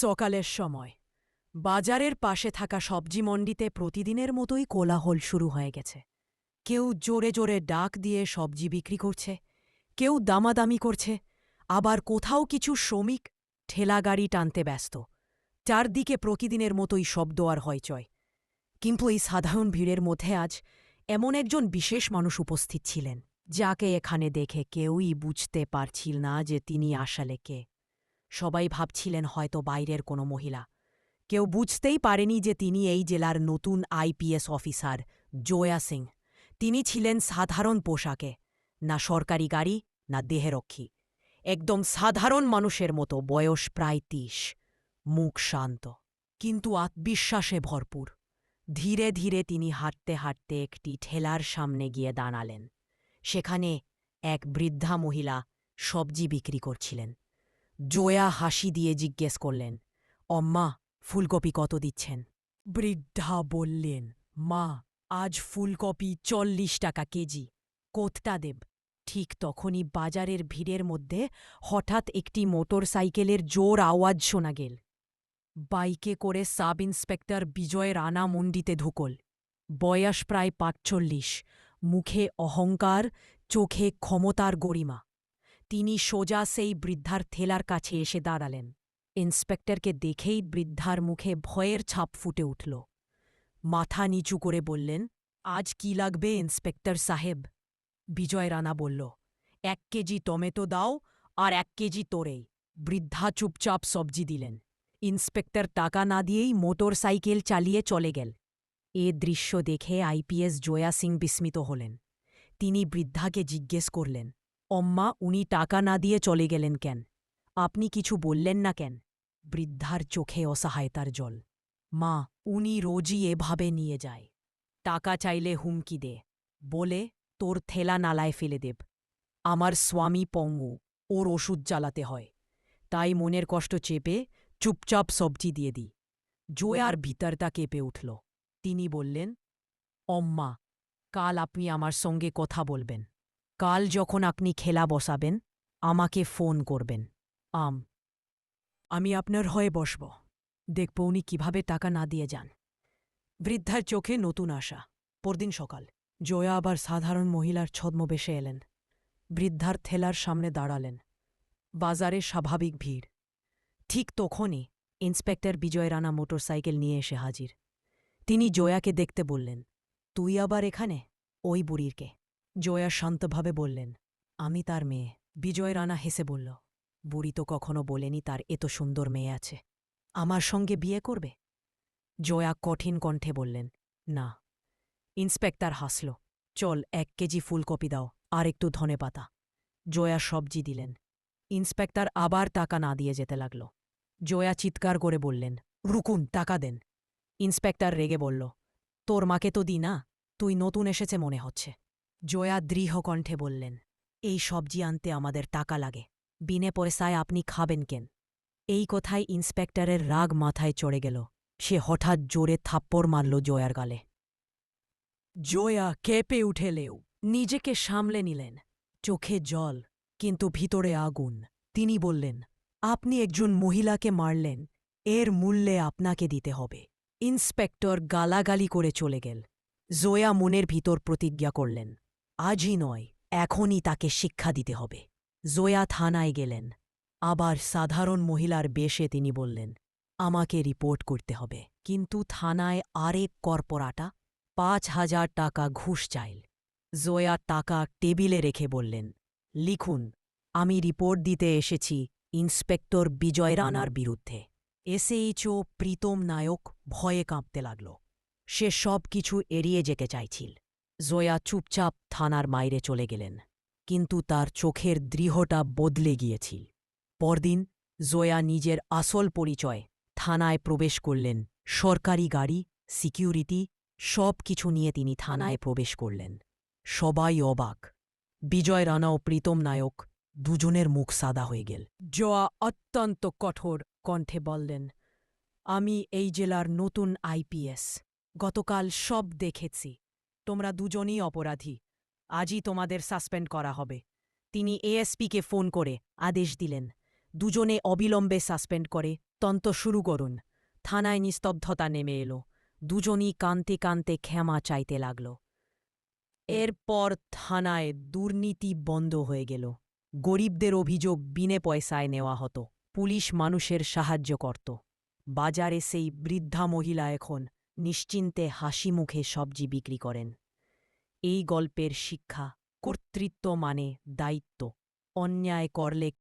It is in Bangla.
সকালের সময় বাজারের পাশে থাকা সবজি মণ্ডিতে প্রতিদিনের মতোই কোলাহল শুরু হয়ে গেছে। কেউ জোরে জোরে ডাক দিয়ে সবজি বিক্রি করছে, কেউ দামাদামি করছে, আবার কোথাও কিছু শ্রমিক ঠেলাগাড়ি টানতে ব্যস্ত। চারদিকে প্রতিদিনের মতোই শব্দ আর হইচই। কিন্তু এই সাধারণ ভিড়ের মধ্যে আজ এমন একজন বিশেষ মানুষ উপস্থিত ছিলেন, যাকে এখানে দেখে কেউই বুঝতে পারছিল না যে তিনি আসলে কে। সবাই ভাবছিলেন হয়তো বাইরের কোনো মহিলা। কেউ বুঝতেই পারেনি যে তিনি এই জেলার নতুন আইপিএস অফিসার জয়া সিং। তিনি ছিলেন সাধারণ পোশাকে, না সরকারি গাড়ি, না দেহরক্ষী। একদম সাধারণ মানুষের মতো, বয়স প্রায় ৩০, মুখ শান্ত কিন্তু আত্মবিশ্বাসে ভরপুর। ধীরে ধীরে তিনি হাঁটতে হাঁটতে একটি ঠেলার সামনে গিয়ে দাঁড়ালেন। সেখানে এক বৃদ্ধা মহিলা সবজি বিক্রি করছিলেন। জয়া হাসি দিয়ে জিজ্ঞেস করলেন, অম্মা, ফুলকপি কত দিচ্ছেন? বৃদ্ধা বললেন, মা, আজ ফুলকপি ৪০ টাকা কেজি। কোথটা দেব? ঠিক তখনই বাজারের ভিড়ের মধ্যে হঠাৎ একটি মোটর সাইকেলের জোর আওয়াজ শোনা গেল। বাইকে করে সাব ইন্সপেক্টর বিজয় রানা মন্ডিতে ঢুকল। বয়স প্রায় ৪৫, মুখে অহংকার, চোখে ক্ষমতার গরিমা। তিনি সোজা সেই বৃদ্ধার ঠেলার কাছে এসে দাঁড়ালেন। ইন্সপেক্টরকে দেখেই বৃদ্ধার মুখে ভয়ের ছাপ ফুটে উঠল। মাথা নিচু করে বললেন, আজ কি লাগবে ইন্সপেক্টর সাহেব? বিজয় রানা বলল, ১ কেজি টমেটো দাও আর ১ কেজি তোরেই। বৃদ্ধা চুপচাপ সবজি দিলেন। ইন্সপেক্টর টাকা না দিয়েই মোটর সাইকেল চালিয়ে চলে গেল। এ দৃশ্য দেখে আইপিএস জয়া সিং বিস্মিত হলেন। তিনি বৃদ্ধাকে জিজ্ঞেস করলেন, অম্মা, উনি টাকা না দিয়ে চলে গেলেন কেন? আপনি কিছু বললেন না কেন? বৃদ্ধার চোখে অসহায়তার জল। মা, উনি রোজই এভাবে নিয়ে যায়। টাকা চাইলে হুমকি দে, বলে তোর ঠেলা নালায় ফেলে দেব। আমার স্বামী পঙ্গু, ওর ওষুধ চালাতে হয়, তাই মনের কষ্ট চেপে চুপচাপ সবজি দিয়ে দিই। জয়ার ভিতরটা কেঁপে উঠল। তিনি বললেন, অম্মা, কাল আপনি আমার সঙ্গে কথা বলবেন। কাল যখন আপনি খেলা বসাবেন, আমাকে ফোন করবেন। আমি আপনার হয়ে বসব। দেখব উনি কিভাবে টাকা না দিয়ে যান। বৃদ্ধার চোখে নতুন আশা। পরদিন সকাল জয়া আবার সাধারণ মহিলার ছদ্মবেশে এলেন। বৃদ্ধার ঠেলার সামনে দাঁড়ালেন। বাজারে স্বাভাবিক ভিড়। ঠিক তখনই ইন্সপেক্টর বিজয় রানা মোটরসাইকেল নিয়ে এসে হাজির। তিনি জয়াকে দেখতে বললেন, তুই আবার এখানে? ওই বুড়িরকে। জয়া শান্তভাবে বললেন, আমি তার মেয়ে। বিজয় রানা হেসে বলল, বুড়ি তো কখনো বলেনি তার এত সুন্দর মেয়ে আছে। আমার সঙ্গে বিয়ে করবে? জয়া কঠিন কণ্ঠে বললেন, না। ইন্সপেক্টর হাসল। চল, ১ কেজি ফুলকপি দাও আর একটু ধনেপাতা। জয়া সবজি দিলেন। ইন্সপেক্টর আবার টাকা না দিয়ে যেতে লাগল। জয়া চিৎকার করে বললেন, রুকুন, টাকা দেন। ইন্সপেক্টর রেগে বলল, তোর মাকে তো দি না, তুই নতুন এসেছে মনে হচ্ছে। জয়া দৃঢ় কণ্ঠে বললেন, এই সবজি আনতে আমাদের টাকা লাগে, বিনে পয়সায় আপনি খাবেন কেন? এই কথায় ইন্সপেক্টরের রাগ মাথায় চড়ে গেল। সে হঠাৎ জোরে থাপ্পড় মারল জয়ার গালে। জয়া কেঁপে উঠেলেও নিজেকে সামলে নিলেন। চোখে জল, কিন্তু ভিতরে আগুন। তিনি বললেন, আপনি একজন মহিলাকে মারলেন, এর মূল্যে আপনাকে দিতে হবে। ইন্সপেক্টর গালাগালি করে চলে গেল। জয়া মনের ভিতর প্রতিজ্ঞা করলেন, আজই নয়, এখনই তাকে শিক্ষা দিতে হবে। জয়া থানায় গেলেন। আবার সাধারণ মহিলার বেশে তিনি বললেন, আমাকে রিপোর্ট করতে হবে। কিন্তু থানায় আরেক কর্পোরাটা ৫,০০০ টাকা ঘুষ চাইল। জয়া টাকা টেবিলে রেখে বললেন, লিখুন, আমি রিপোর্ট দিতে এসেছি ইন্সপেক্টর বিজয় রানার বিরুদ্ধে। এসএইচও প্রীতম নায়ক ভয়ে কাঁপতে লাগল। সে সব কিছু এড়িয়ে যেতে চাইছিল। জয়া চুপচাপ থানার বাইরে চলে গেলেন, কিন্তু তার চোখের দৃঢ়তা বদলে গিয়েছিল। পরদিন জয়া নিজের আসল পরিচয় থানায় প্রবেশ করলেন। সরকারি গাড়ি, সিকিউরিটি, সব কিছু নিয়ে তিনি থানায় প্রবেশ করলেন। সবাই অবাক। বিজয় রানা ও প্রীতম নায়ক দুজনের মুখ সাদা হয়ে গেল। জয়া অত্যন্ত কঠোর কণ্ঠে বললেন, আমি এই জেলার নতুন আইপিএস। গতকাল সব দেখেছি। তোমরা দুজনই অপরাধী। আজই তোমাদের সাসপেন্ড করা হবে। তিনি এএসপিকে ফোন করে আদেশ দিলেন। দুজনে অবিলম্বে সাসপেন্ড করে তন্ত শুরু করুন। থানায় নিস্তব্ধতা নেমে এলো। দুজনই কানতে কানতে ক্ষমা চাইতে লাগল। এরপর থানায় দুর্নীতি বন্ধ হয়ে গেল। গরিবদের অভিযোগ বিনে পয়সায় নেওয়া হতো। পুলিশ মানুষের সাহায্য করত। বাজারে সেই বৃদ্ধা মহিলা এখন নিশ্চিন্তে হাসি মুখে সবজি বিক্রি করেন। এই গল্পের শিক্ষা, কর্তৃত্ব মানে দায়িত্ব। অন্যায় করলে